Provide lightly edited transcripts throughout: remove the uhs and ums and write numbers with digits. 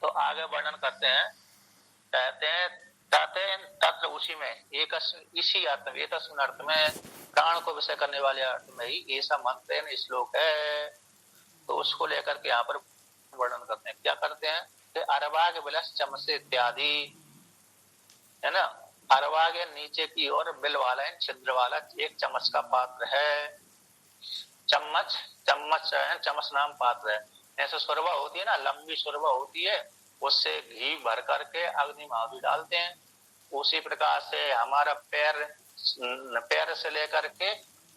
तो आगे वर्णन करते हैं, कहते हैं तत्र उसी में एक इसी अर्थ में एक अर्थ में प्राण को विषय करने वाले अर्थ में ही ऐसा मंत्र श्लोक है। तो उसको लेकर के यहाँ पर वर्णन करते हैं। क्या करते हैं कि अरवाग विलस चमसे इत्यादि, है ना। अरवाग नीचे की ओर बिल वाला छिद्र वाला एक चम्मच का पात्र है। चम्मच चम्मच है, चम्मच नाम पात्र है। ऐसे सुरवा होती है ना, लंबी सुरवा होती है, उससे घी भर करके अग्नि में आहुति डालते हैं। उसी प्रकार से हमारा पैर से लेकर के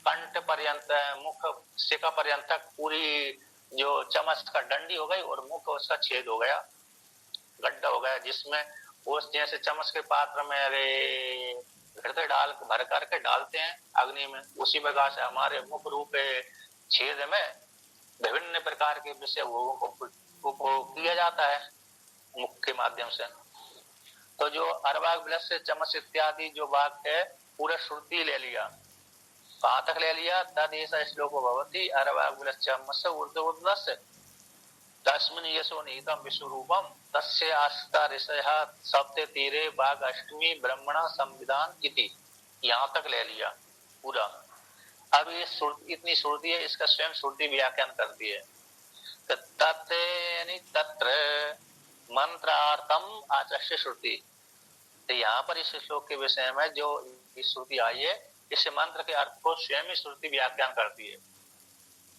कंठ पर्यंत, मुख शिखा पर्यंत तक पूरी जो चम्मच का डंडी हो गई और मुख उसका छेद हो गया, गड्ढा हो गया, जिसमें उस जैसे चम्मच के पात्र में हृदय डाल भर करके डालते हैं अग्नि में, उसी प्रकार से हमारे मुख रूप छेद में विभिन्न प्रकार के विषय भोगों को उपभोग किया जाता है मुख के माध्यम से। तो जो अरवाग विलस से चमस इत्यादि जो वाक्य है पूरा श्रुति ले लिया। कहाँ तक ले लिया? तद ऐसा श्लोको भवति अरवाग विलस चमस ऊर्ध्वोर्ध्वस तस्मिन् यशो निहितं विश्वरूपम तस्य आस्था ऋषयः सप्ते तीरे बाघ अष्टमी ब्रह्मणा संविधान इति। यहाँ तक ले लिया पूरा। अब ये इतनी श्रुति है, इसका स्वयं श्रुति व्याख्यान करती है। तत्र मंत्रार्थम आचष्य श्रुति। तो यहाँ पर इस श्लोक के विषय में जो श्रुति आई है, इस मंत्र के अर्थ को स्वयं ही श्रुति व्याख्यान करती है,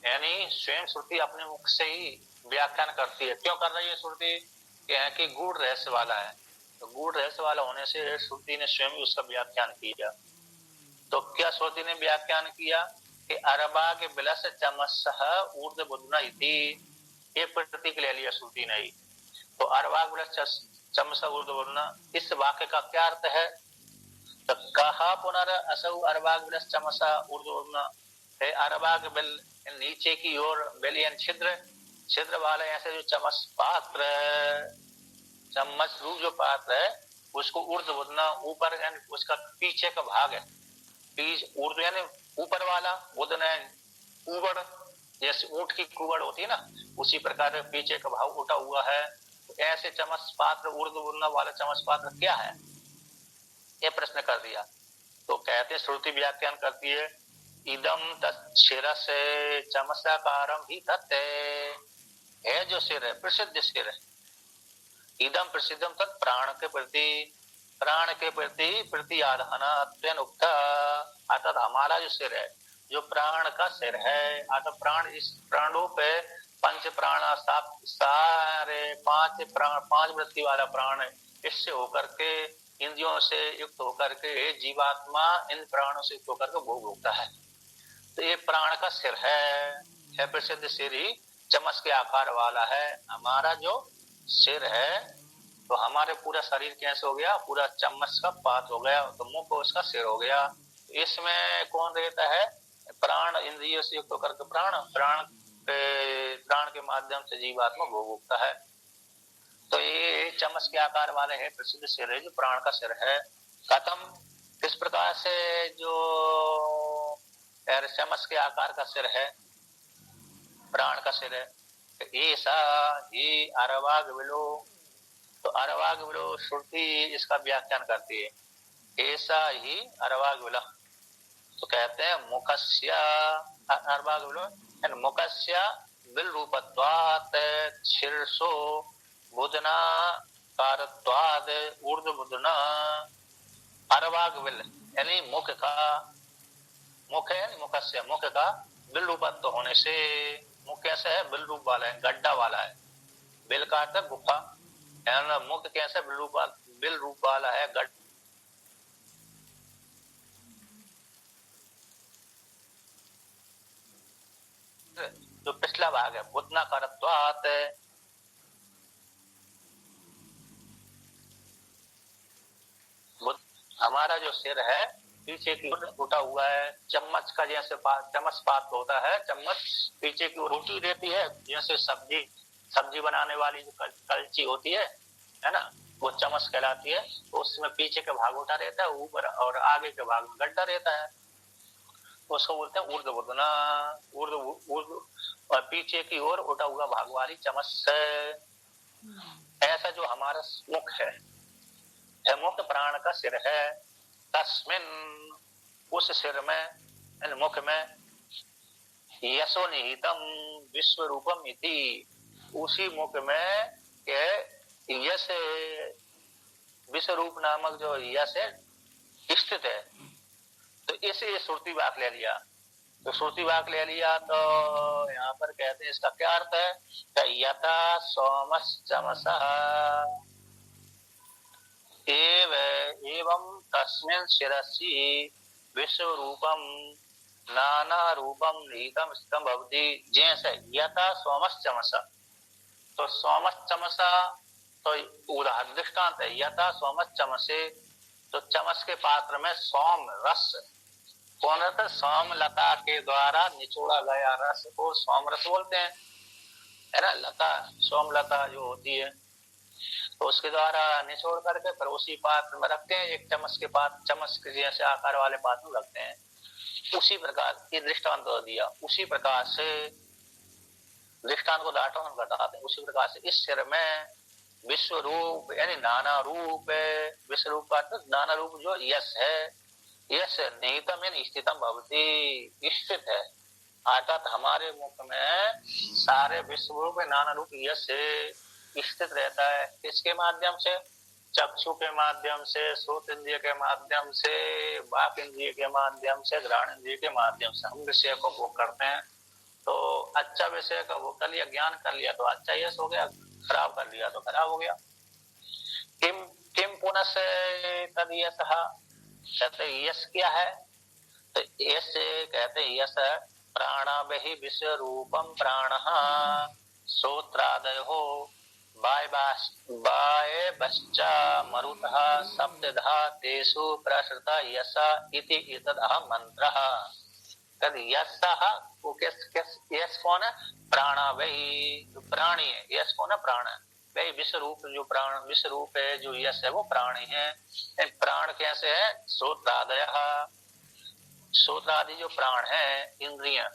यानी स्वयं श्रुति अपने मुख से ही व्याख्यान करती है। क्यों कर रही है श्रुति? कि गूढ़ रहस्य वाला है, तो गूढ़ रहस्य वाला होने से श्रुति ने स्वयं उसका व्याख्यान किया। तो क्या श्रुति ने व्याख्यान किया कि अरबाग विलस चमसः ऊर्ध्वबुध्ना इति, ये प्रतीक ले लिया श्रुति ने ही। तो अरबाग विलस चमसः ऊर्ध्वबुध्ना, इस वाक्य का क्या अर्थ है? तो कहा पुनर असौ अरबाग विलस चमसः ऊर्ध्वबुध्ना है। अरबाग बिल नीचे की ओर बेलियन छिद्र वाले ऐसे जो चम्मच पात्र, चम्मच रूप जो पात्र है उसको ऊर्ध्वबुध्ना, ऊपर यानी उसका पीछे का भाग है, ऊर्ध्व यानी ऊपर वाला, बुध्न कुबड़, जैसे ऊंट की कुबड़ होती है ना, उसी प्रकार पीछे का भाग उठा हुआ है। तो ऐसे चम्मच पात्र, ऊर्ध्वबुध्ना वाला चम्मच पात्र क्या है, ये प्रश्न कर दिया। तो कहते श्रुति व्याख्यान करती है, इदम तत्शिरसे चमसाकारम ही तत् है, जो सिर है प्रसिद्ध सिर है। इदम प्रसिद्धम तत् प्राण के प्रति प्रतिआधान उक्ता, अर्थात हमारा जो सिर है, जो प्राण का सिर है, अर्थात प्राण, इस प्राणों पे पंच प्राण सारे पांच वृत्ति वाला प्राण है, इससे होकर के इंद्रियों से युक्त होकर के जीवात्मा इन प्राणों से युक्त होकर के भोग भोगता है। तो ये प्राण का सिर है प्रसिद्ध सिर ही चम्मच के आकार वाला है। हमारा जो सिर है, तो हमारे पूरा शरीर कैसे हो गया? पूरा चम्मच का पात हो गया, तो मुख उसका सिर हो गया। इसमें कौन रहता है? प्राण, इंद्रियों से युक्त होकर के प्राण के माध्यम से जीवात्मा भोग भोगता है। तो ये चम्मच के आकार वाले है प्रसिद्ध सिर है, जो प्राण का सिर है। कथम, किस प्रकार से जो चम्मच के आकार का सिर है, प्राण का सिर है, ऐसा ही अरवाग विलो। तो अरवाग विलो श्रुति इसका व्याख्यान करती है, ऐसा ही अरवाग विलो। तो कहते हैं मुखस्य अरवाग विलो मुखस्य बिल रूपत्वात् शीर्षो बुधना कारत्वाद ऊर्ध्व बुधना। अरवाग विल यानी मुख है, मुखस्य मुख का बिल रूपत्व होने से, मुख कैसे है? बिल रूप वाला है, गड्ढा वाला है। बिल का अर्थ गुफा, मुख कैसे बिल रूप वाला है, जो पिछला भाग है बुधना कारत्वात्, हमारा जो सिर है पीछे की ओर उठा हुआ है, चम्मच का जैसे चम्मच पात होता है, चम्मच पीछे की ओर उठी रहती है, जैसे सब्जी बनाने वाली जो कलची होती है ना, वो चम्मच कहलाती है। तो उसमें पीछे का भाग उठा रहता है, ऊपर और आगे के भाग में गड्ढा रहता है, उसको बोलते हैं ऊर्ध्वबुध्ना। ऊर्ध्व और पीछे की ओर उठा हुआ भाग वाली चम्मच से। ऐसा जो हमारा मुख है, मुख प्राण का सिर है, तस्मिन उस सिर में, मुख में, यशो निहितम विश्व रूपम इति, उसी मुख में के यश विश्व रूप नामक जो यश स्थित है। तो इसे श्रुति वाक ले लिया। तो श्रुति वाक ले लिया तो यहाँ पर कहते हैं इसका क्या अर्थ है, यथा सोमश्चमसः एवं तस्मिन् शिरसि विश्व रूपम नाना रूपम निहितम स्थितम भवति, जैसे यथा सोमश्चमसः। तो सोमश्चमसः तो उदाहरण दृष्टांत है, यथा सोमश्चमसे, तो चमस के पात्र में सोम रस, कौन रहता है, सोम लता के द्वारा निचोड़ा गया रस को सोम रस बोलते हैं, है ना। लता, सोम लता जो होती है, तो उसके द्वारा निचोड़ करके फिर उसी पात्र में रखते हैं। एक चम्मच के पात्र, चम्मच के जैसे आकार वाले पात्र में रखते हैं। उसी प्रकार ये दृष्टांत दिया, उसी प्रकार से दृष्टांत को दाटो हम बताते हैं। उसी प्रकार से इस सिर में विश्व रूप यानी नाना रूप है, विश्व रूप का अर्थ नाना रूप जो यश है, यश निहितम यानी स्थितम भवति, स्थित है। अर्थात हमारे मुख में सारे विश्व रूप नाना रूप यश स्थित रहता है। किसके माध्यम से, चक्षु के माध्यम से, श्रोत इंद्रिय के माध्यम से, वाक इंद्रिय के माध्यम से, घ्राण इंद्रिय के माध्यम से हम विषय को भोग करते हैं। तो अच्छा विषय का भोग कर लिया, ज्ञान कर लिया तो अच्छा यश हो गया, खराब कर लिया तो खराब हो गया। किम किम पुनः तद यश, कहते यश क्या है, तो यश कहते यश प्राणाभिः विश्व रूपम प्राणः श्रोत्रादयो वायवश्च मरुतः सप्तधा तेषु प्रसृता यश इति एतदः मंत्रः। तद यशः वो यश कौन है, प्राणाभिः, प्राणी है। यश कौन है, प्राण है। भाई विश्व रूप जो प्राण, विश्व रूप है जो यश है वो प्राणी है। प्राण कैसे है, श्रोत्रादयः, श्रोत्रादि जो प्राण है इंद्रियां,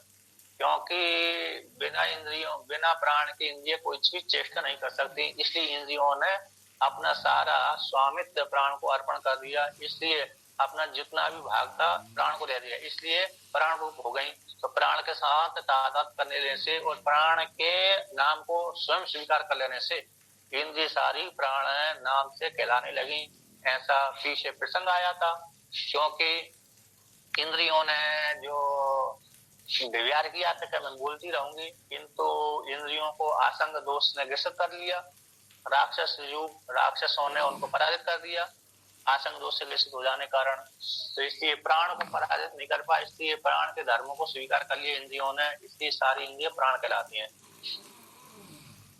क्योंकि बिना इंद्रियों, बिना प्राण के इंद्रिय कोई भी चेष्टा नहीं कर सकती, इसलिए इंद्रियों ने अपना सारा स्वामित्व प्राण को अर्पण कर दिया, इसलिए अपना जितना भी भाग था प्राण को दे दिया, इसलिए प्राण रूप हो गई। तो प्राण के साथ तादाद करने लेने से और प्राण के नाम को स्वयं स्वीकार कर लेने से इंद्रिय सारी प्राण नाम से कहलाने लगी। ऐसा पीछे प्रसंग आया था, क्योंकि इंद्रियों ने जो व्यवहार किया था, क्या मैं बोलती रहूंगी, किंतु इंद्रियों को आसंग दोष ने ग्रसित कर लिया। राक्षस युग राक्षसों ने उनको पराजित कर दिया आसंग दोष से ग्रसित हो जाने कारण। तो इसलिए प्राण को पराजित नहीं कर पाए, इसलिए प्राण के धर्मों को स्वीकार कर लिया इंद्रियों ने, इसलिए सारी इंद्रियां प्राण कहलाती हैं।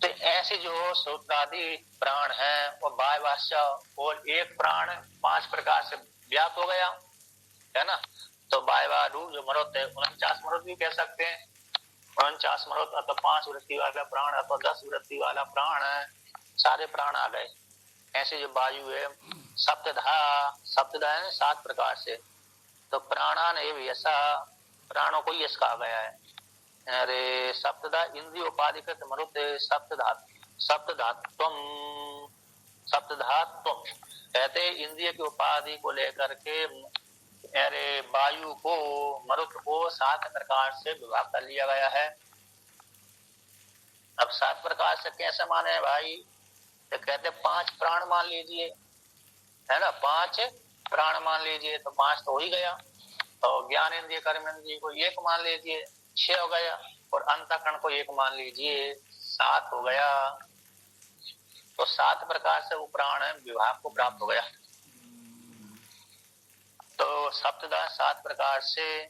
तो ऐसे जो श्रोत्रादि प्राण है वो वायवास्य, और एक प्राण 5 प्रकार से व्याप्त हो गया, है ना। तो वायवाडु जो मरुत है, 49 मरुत भी कह सकते हैं। 49 मरुत अथवा 5 वृत्ति वाला प्राण अथवा 10 वृत्ति वाला प्राण है, सारे प्राण आ गए। ऐसे जो वायु है सप्तधा, सप्तधा है 7 प्रकार से। तो प्राणान एवं यशा, प्राणों को यश कहा गया है। अरे सप्तधा इंद्रिय उपाधिकृत मरुत सप्तधात्वम, सप्तधात्वम कहते इंद्रिय की उपाधि को लेकर के अरे वायु को, मरुत को 7 प्रकार से विभाग कर लिया गया है। अब 7 प्रकार से कैसे माने भाई, तो कहते 5 प्राण मान लीजिए, है ना, 5 प्राण मान लीजिए, तो 5 तो हो ही गया। तो ज्ञान इंद्रिय कर्म इंद्रिय को 1 मान लीजिए, 6 हो गया, और अंतःकरण को 1 मान लीजिए, 7 हो गया। तो 7 प्रकार से वो प्राण विभाग को प्राप्त हो गया। तो सप्तधा 7 प्रकार से,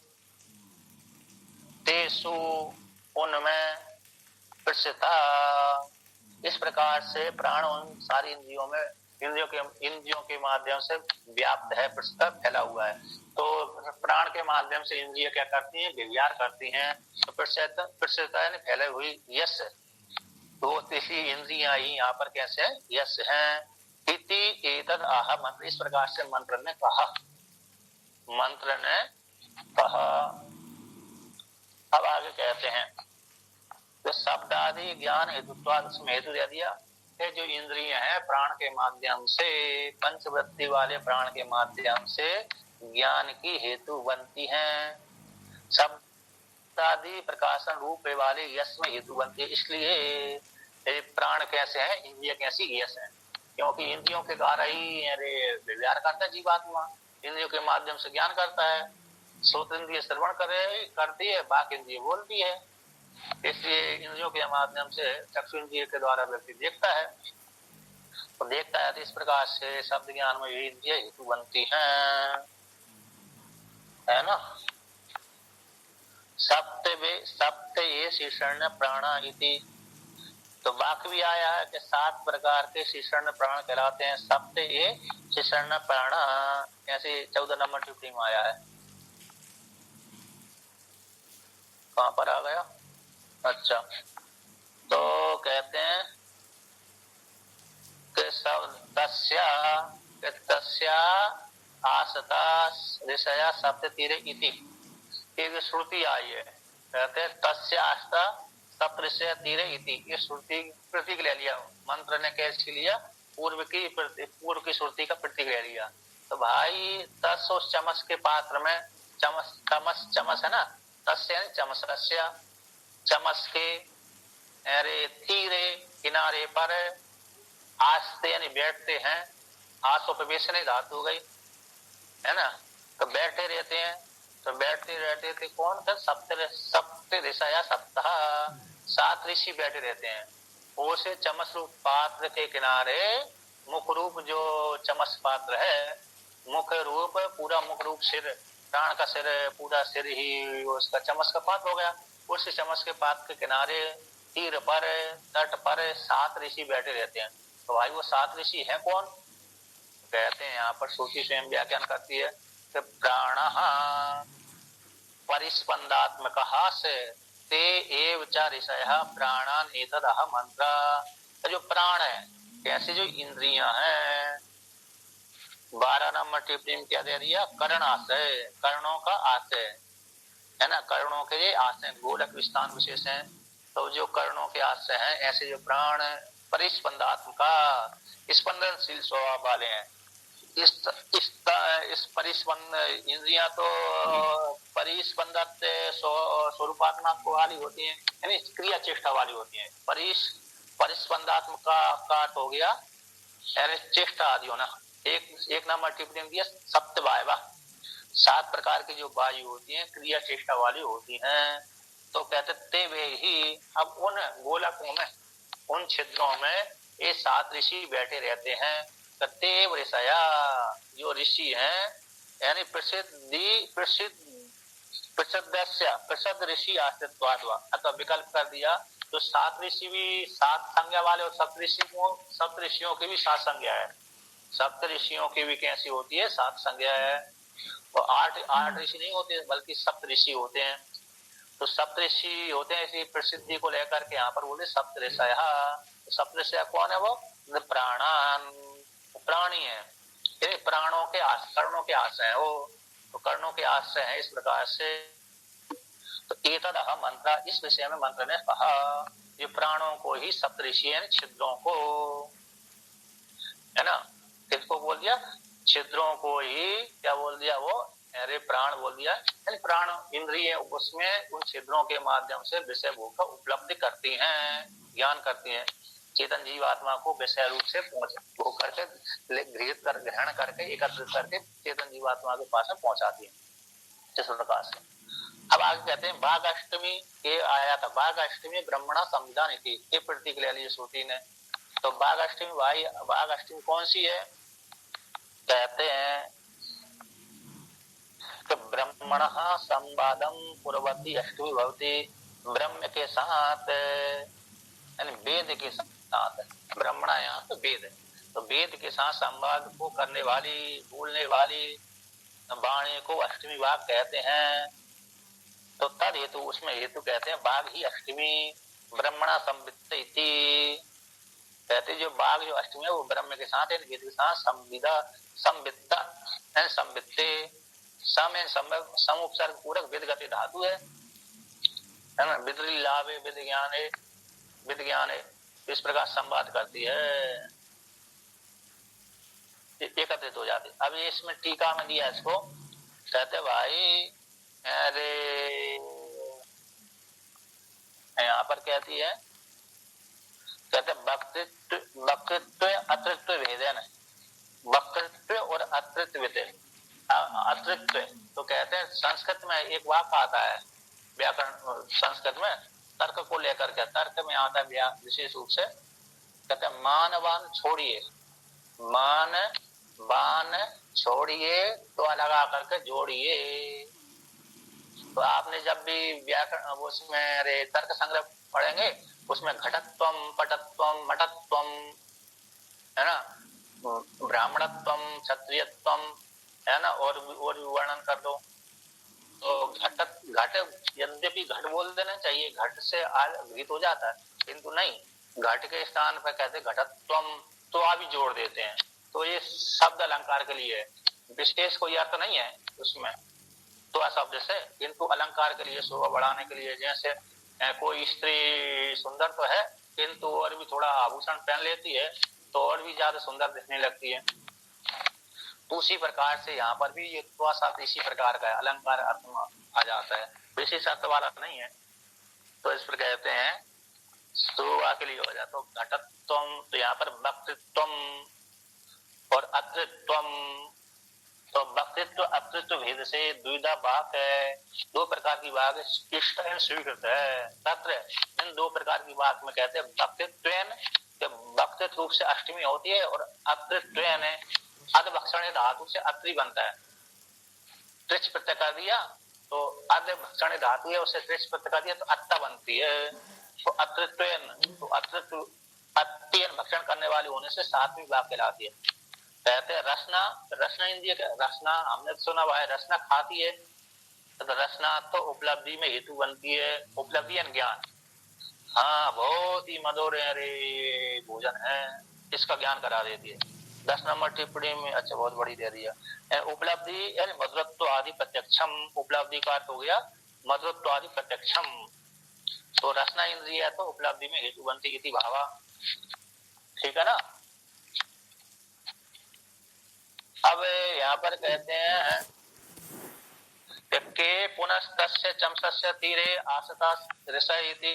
तेसु उनमें प्रसिता, इस प्रकार से प्राण उन सारी इंद्रियों में, इंद्रियों के माध्यम से व्याप्त है, प्रसिद्ध फैला हुआ है। तो प्राण के माध्यम से इंद्रिय क्या करती हैं, व्यवहार करती हैं। तो प्रसिद्धता यानी फैले हुई यश, तो तीसरी इंद्रियां ही यहाँ पर कैसे यश है। इति एतद आह मंत्र, इस प्रकार से मंत्र ने कहा, मंत्र ने कहा। अब आगे कहते हैं तो शब्द आदि ज्ञान हेतुत्वाद, उसमें हेतु दे दिया ये जो इंद्रिय है प्राण के माध्यम से, पंचवृत्ति वाले प्राण के माध्यम से ज्ञान की हेतु बनती हैं। शब्दादि प्रकाशन रूप वाले यश में हेतु बनती है। इसलिए ये प्राण कैसे हैं, इंद्रिय कैसी यश है, क्योंकि इंद्रियों के द्वारा ही व्यवहार करता है जीवात्मा, इंद्रियों के माध्यम से ज्ञान करता है। श्रोत इंद्रिय श्रवण करती है, बाक इंद्रिय बोलती है। इसलिए इंद्रियों के माध्यम से चक्षु इंद्रिय के द्वारा व्यक्ति देखता है, तो देखता है तो इस प्रकार से शब्द ज्ञान में इंद्रिय हेतु बनती है ना। सप्त ये शीर्षण प्राणा इति, तो वाक्य भी आया है कि 7 प्रकार के शीर्षण प्राण कहलाते हैं। सप्त ये शीर्षण प्राणा, ऐसे 14 नंबर टिप्पणी में आया है। कहां पर आ गया? अच्छा, तो कहते हैं कि तस्या आसता ऋषया सप्त तीरे इति, एक श्रुति आई है, कहते हैं तस्या आस्था सप्त ऋषय तीरे इति। ये श्रुति प्रतीक ले लिया, मंत्र ने कैसे लिया, पूर्व की श्रुति का प्रतीक ले लिया। तो भाई तस उस चमस के पात्र में, चमस है ना, तस्य चमस, चमस के अरे तीरे किनारे पर आस्ते यानी बैठते हैं, आसोपवेशन धातु हो गई है ना, तो बैठे रहते हैं। तो बैठते रहते थे कौन थे? सप्त ऋषया सप्ताह, 7 ऋषि बैठे रहते हैं। उसे चमस रूप पात्र के किनारे, मुख रूप जो चमस पात्र है, मुख रूप पूरा मुख रूप सिर, प्राण का सिर, पूरा सिर ही उसका चमस का पात्र हो गया। उस चमस के पात्र के किनारे तीर पर, तट पर 7 ऋषि बैठे रहते हैं। तो भाई वो 7 ऋषि हैं कौन? कहते हैं यहाँ पर श्रुति स्वयं व्याख्यान करती है कि प्राणः परिस्पंदात्मकः से ते एव च ऋषयः प्राणान एतदह मंत्र। जो प्राण है, कैसे जो इंद्रियां हैं, 12 नंबर टिप्पणी में क्या दे दिया? कर्ण आशय, कर्णों का आशय है ना, कर्णों के ये आशय गोलक विस्तान विशेष है। तो जो कर्णों के आशय हैं, ऐसे जो प्राण परिस्पंदात्मका, स्पंदनशील स्वभाव वाले हैं। इस परिस्पंद इंद्रियां तो परिस्पंदत स्वरूपात्मक वाली होती हैं, यानी क्रिया चेष्टा वाली होती हैं। परिस्पंदात्मक का हो गया चेष्टा आदि होना। एक नंबर टिप्पणी दिया सप्त वायवा, 7 प्रकार की जो वायु होती हैं क्रिया चेष्टा वाली होती हैं। तो कहते ते वे ही, अब उन गोलकों में, उन छिद्रों में ये 7 ऋषि बैठे रहते हैं। तेव ऋषया, जो ऋषि हैं, यानी प्रसिद्ध ऋषि आश्रितवाद, अथवा विकल्प कर दिया। तो 7 ऋषि भी 7 संज्ञा वाले, और सप्त ऋषियों की भी 7 संज्ञा है। सप्त ऋषियों की भी कैसी होती है? 7 संज्ञा है। तो 8 ऋषि नहीं होते, बल्कि सप्त ऋषि होते हैं। तो सप्त ऋषि होते हैं, इसी प्रसिद्धि को लेकर के यहाँ पर बोले सप्त ऋषयः। सप्त ऋषय कौन है? वो प्राणान, प्राणी है, प्राणों के कर्णों के आश्रय है वो, तो कर्णों के आश्रय है। इस प्रकार से तो एतदह मंत्र, इस विषय में मंत्र ने कहा, ये प्राणों को ही सप्तऋषि छिद्रों को, है ना, किसको बोल दिया? छिद्रों को ही क्या बोल दिया? वो अरे प्राण बोल दिया। प्राण इंद्रिय उसमें उन छिद्रों के माध्यम से विषय भोग का उपलब्धि करती हैं, ज्ञान करती हैं। चेतन जीवात्मा को विषय रूप से भोग करके, गृहित कर, ग्रहण करके, एकत्रित करके चेतन जीवात्मा के पास में पहुंचाती है, इस प्रकार से। अब आगे कहते हैं बाघ अष्टमी के आया था, बाघ अष्टमी ब्रह्मणा संविधान थी, ये प्रतीक ले ली श्रुति ने। तो बाघ अष्टमी, भाई बाघ अष्टमी कौन सी है? कहते हैं कि ब्रह्मणः संवादम कुर्वती अष्टमी भवती, ब्रह्म के साथ यानी वेद के साथ, ब्रह्मणा यहाँ तो वेद है, तो वेद के साथ संवाद को करने वाली, बोलने वाली वाणी को अष्टमी बाघ कहते हैं। तो तद हेतु, उसमें हेतु कहते हैं बाघ ही अष्टमी ब्रह्मणा संवित्त इति। कहते जो बाघ जो अष्टमी है वो ब्रह्म के साथ, वेद के साथ संवित्ते, सम उपसर्ग पूरक विद गति धातु है ना, विद लाभे विद ज्ञाने, विद ज्ञाने, इस प्रकार संवाद करती है, एकत्रित हो जाती। अब इसमें टीका में दिया इसको, कहते भाई अरे यहाँ पर कहती है, कहते वक्तृत्व अतृत्व भेदन, वक्तृत्व और अतृत्व, अतृत्व तो कहते हैं संस्कृत में एक वाक्य आता है व्याकरण संस्कृत में तर्क को लेकर के, तर्क में आता है विशेष रूप से, कहते हैं मान वान छोड़िए, मान बान छोड़िए तो लगा करके जोड़िए। तो आपने जब भी व्याकरण उसमें तर्क संग्रह पढ़ेंगे उसमें घटत्वम पटत्वम मठत्वम है ना, ब्राह्मणत्वम क्षत्रियत्वम है ना, और भी वर्णन कर दो। तो घट यद्यपि घट बोल देना चाहिए, घट से घृत हो जाता है, किंतु नहीं, घट के स्थान पर कहते घटत्वम, तो अभी जोड़ देते हैं। तो ये शब्द अलंकार के लिए, विशेष कोई अर्थ नहीं है उसमें तो शब्द से, किंतु अलंकार के लिए, शोभा बढ़ाने के लिए। जैसे कोई स्त्री सुंदर तो है किंतु और भी थोड़ा आभूषण पहन लेती है तो और भी ज्यादा सुंदर दिखने लगती है। तो उसी प्रकार से यहाँ पर भी ये थोड़ा सा इसी प्रकार का अलंकार अर्थ में आ जाता है, विशेष अर्थ वाला नहीं है। तो इस पर कहते हैं शोभा के लिए हो जाता। तो घटत्वम, तो यहाँ पर वक्तृत्वम और अतृत्वम, तो वक्तृत्व अतृत्व भेद से द्विधा वाक है, दो प्रकार की वाक इष्ट स्वीकृत है। तत्र इन दो प्रकार की वाक में कहते हैं वक्तृत्वेन, वक्तृत्व रूप से अष्टमी होती है, और अतृत्वेन अधभक्षण धातु से अत्रि बनता है। त्रिच प्रत्यय कर दिया तो अधभक्षण धातु है, उसे त्रिच प्रत्यय कर दिया तो अत्ता बनती है। तो अतृत्वेन, तो अतृत्व अत्यन भक्षण करने वाली होने से सातवीं वाक कहलाती है। कहते हैं रसना, रसना इंद्रिय, रसना हमने सुना हुआ है, रसना खाती है, तो रसना तो उपलब्धि में हेतु बनती है, उपलब्धि एवं ज्ञान। हाँ बहुत ही मधुर अरे भोजन है, इसका ज्ञान करा देती है। 10 नंबर टिप्पणी में, अच्छा बहुत बड़ी दे दिया। उपलब्धि यानी मधुरत्व आदि प्रत्यक्षम, उपलब्धि का अर्थ हो गया मधुरत्व आदि प्रत्यक्षम। तो रसना इंद्रिय है तो उपलब्धि में हेतु बनती इति भावा, ठीक है ना। अब यहाँ पर कहते हैं के पुनस्तस्य चमसस्य तीरे आसता ऋषय इति,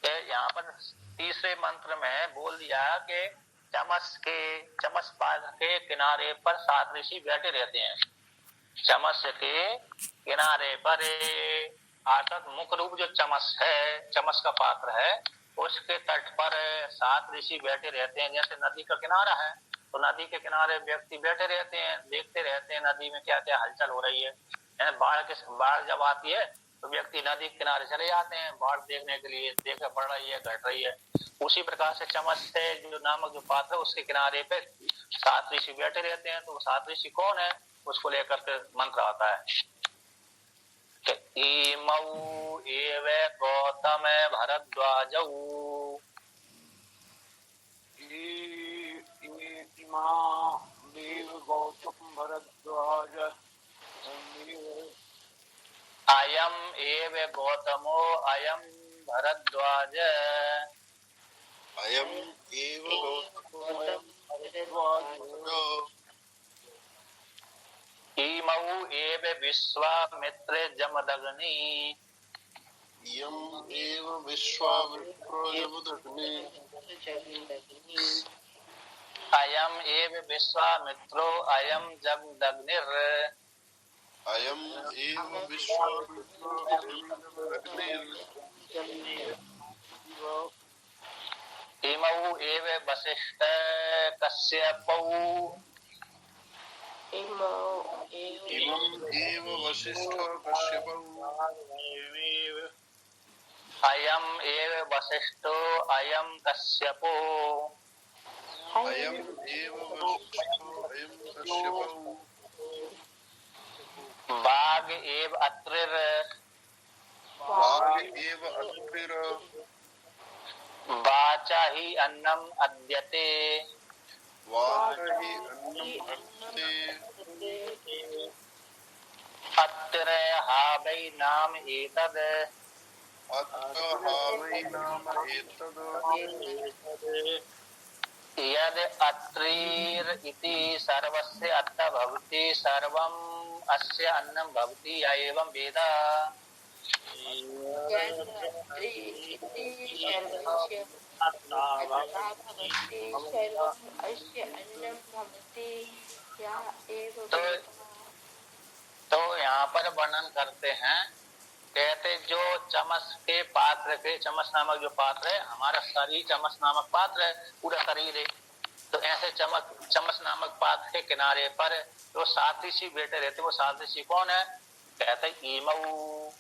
यहाँ पर तीसरे मंत्र में बोल दिया कि चमस पाद के किनारे पर 7 ऋषि बैठे रहते हैं। चमस के किनारे पर अर्थात मुख्य रूप जो चमस है, चमस का पात्र है, उसके तट पर 7 ऋषि बैठे रहते हैं। जैसे नदी का किनारा है तो नदी के किनारे व्यक्ति बैठे रहते हैं, देखते रहते हैं नदी में क्या क्या हलचल हो रही है। बाढ़ जब आती है तो व्यक्ति नदी के किनारे चले जाते हैं बाढ़ देखने के लिए, देखे बढ़ रही है घट रही है। उसी प्रकार से चमस से जो नामक जो पात्र है उसके किनारे पे 7 ऋषि बैठे रहते हैं। तो 7 ऋषि कौन है उसको लेकर के मंत्र आता है। इमौ एव गौतम भरद्वाजौ, गौतम भरद्वाज, अयम एव गौतमो अयम भरद्वाज, अयम एव गौतमो इमौ एव विश्वामित्रे जमदग्नि, इयम एव विश्वामित्रो जमदग्नि, अयम एव विश्वामित्रो अयम जमदग्निर, अयम एव विश्वामित्रो जमदग्निर, इमौ एव वसिष्ठ कश्यपौ, इमं एव वसिष्ठ कश्यपौ, अयम एव वसिष्ठो अयम कश्यपो, अयम एव वसिष्ठो अयम कश्यपौ, वाग एव अत्रिर, वाग एव अत्रिर, वाचा ही अन्नम अद्यते, वाचा ही अन्नम अद्यते, अत्र हा वै नाम एतद, अतः वै नाम एतद् यद् अत्रीर् इति सर्वस्य अत्थ भवति सर्वम् अस्य अन्नं भवति य एवं वेद तो यहाँ पर वर्णन करते हैं, कहते जो चमस के पात्र के, चमस नामक जो पात्र है, हमारा शरीर चमस नामक पात्र है, पूरा शरीर है। तो ऐसे चमस नामक पात्र के किनारे पर जो 7 ऋषि बैठे रहते, वो 7 ऋषि कौन है? कहते ईमऊ।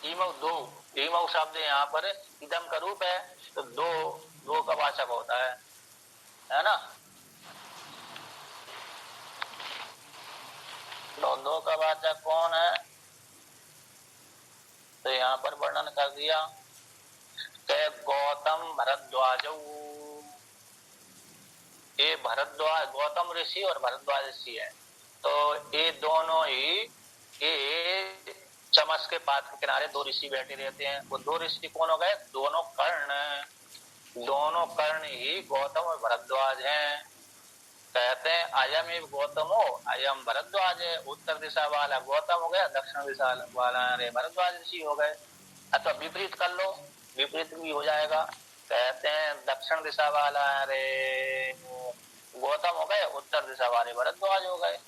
ईमऊ दो, ईमऊ शब्द यहाँ पर इदम का रूप है, तो दो का वाचक होता है ना। दो का वाचक कौन है? तो यहाँ पर वर्णन कर दिया कि गौतम भरद्वाज, ये भरद्वाज गौतम ऋषि और भरद्वाज ऋषि है। तो ये दोनों ही ये चमस के पात्र के किनारे 2 ऋषि बैठे रहते हैं। वो 2 ऋषि कौन हो गए? दोनों कर्ण ही गौतम और भरद्वाज हैं। कहते हैं अयम एव गौतम हो, अयम भरद्वाज है। उत्तर दिशा वाला गौतम हो गया, दक्षिण दिशा वाला रे भरद्वाज ऋषि हो गए। अथवा विपरीत कर लो, विपरीत भी हो जाएगा। कहते हैं दक्षिण दिशा वाला रे गौतम हो गए, उत्तर दिशा वाले भरद्वाज हो गए।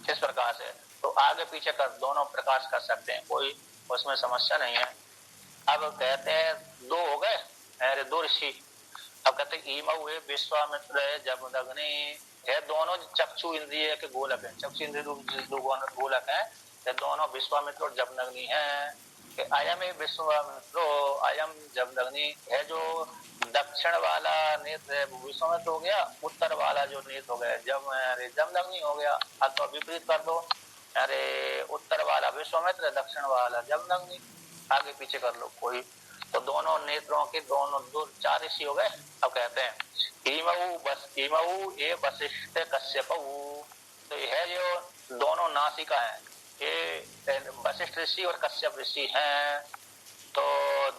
किस प्रकार से? तो आगे पीछे कर दोनों प्रकार से कर सकते हैं, कोई उसमें समस्या नहीं है। अब कहते हैं 2 हो गए, अरे 2 ऋषि। अब कहते हैं ईमऊ है, विश्वामित्र है, जमदग्नि है। दोनों चक्षु इंद्रिय के गोलक है, चक्षु इंद्रिय गोलक है। ये दोनों विश्वामित्र और जमदग्नि है। अयम है विश्वामित्रो, अयम जमदग्नि है। जो दक्षिण वाला नेत्र है वो विश्वामित्र हो गया, उत्तर वाला जो नेत्र हो गया जमदग्नि हो गया। अथवा विपरीत कर दो, अरे उत्तर वाला विश्वामित्र, दक्षिण वाला जमदग्नि। आगे पीछे कर लो कोई। तो दोनों नेत्रों के दोनों 4 ऋषि हो गए। अब कहते हैं ईमऊ ये वशिष्ठ कश्यपऊ। तो यह जो दोनों नासिका है, ये वशिष्ठ ऋषि और कश्यप ऋषि हैं। तो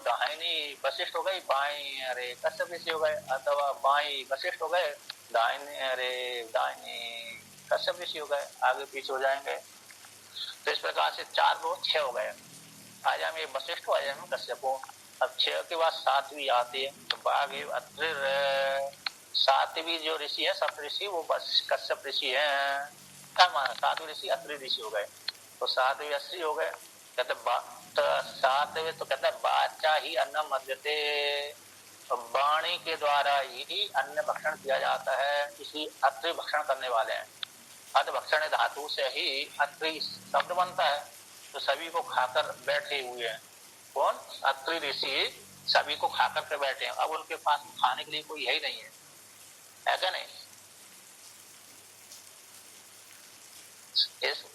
दाहिनी वशिष्ठ हो गई, बाई अरे कश्यप ऋषि हो गए। अथवा बाई वशिष्ठ हो गए, दाहिनी कश्यप ऋषि हो गए। आगे पीछे हो जाएंगे। तो इस प्रकार से 4 को 6 हो गए। आयाम ये वशिष्ठ हो, आयाम कश्यप हो। अब 6 के बाद 7वीं आती है। तो बाघ अत्रि 7वीं जो ऋषि है, सप्तऋषि, वो कश्यप ऋषि है। 7वें ऋषि अत्रि ऋषि हो गए। तो 7वें अत्रि हो गए। कहते 7वें तो कहते बाचा ही अन्न मध्यते, वाणी के द्वारा ही अन्न भक्षण किया जाता है, इसलिए अत्रि भक्षण करने वाले हैं। अत भक्षण धातु से ही अत्रि शब्द बनता है। तो सभी को खाकर बैठे हुए हैं। कौन? अत्रि ऋषि सभी को खाकर के बैठे हैं। अब उनके पास खाने के लिए कोई है ही नहीं है क्या? नहीं।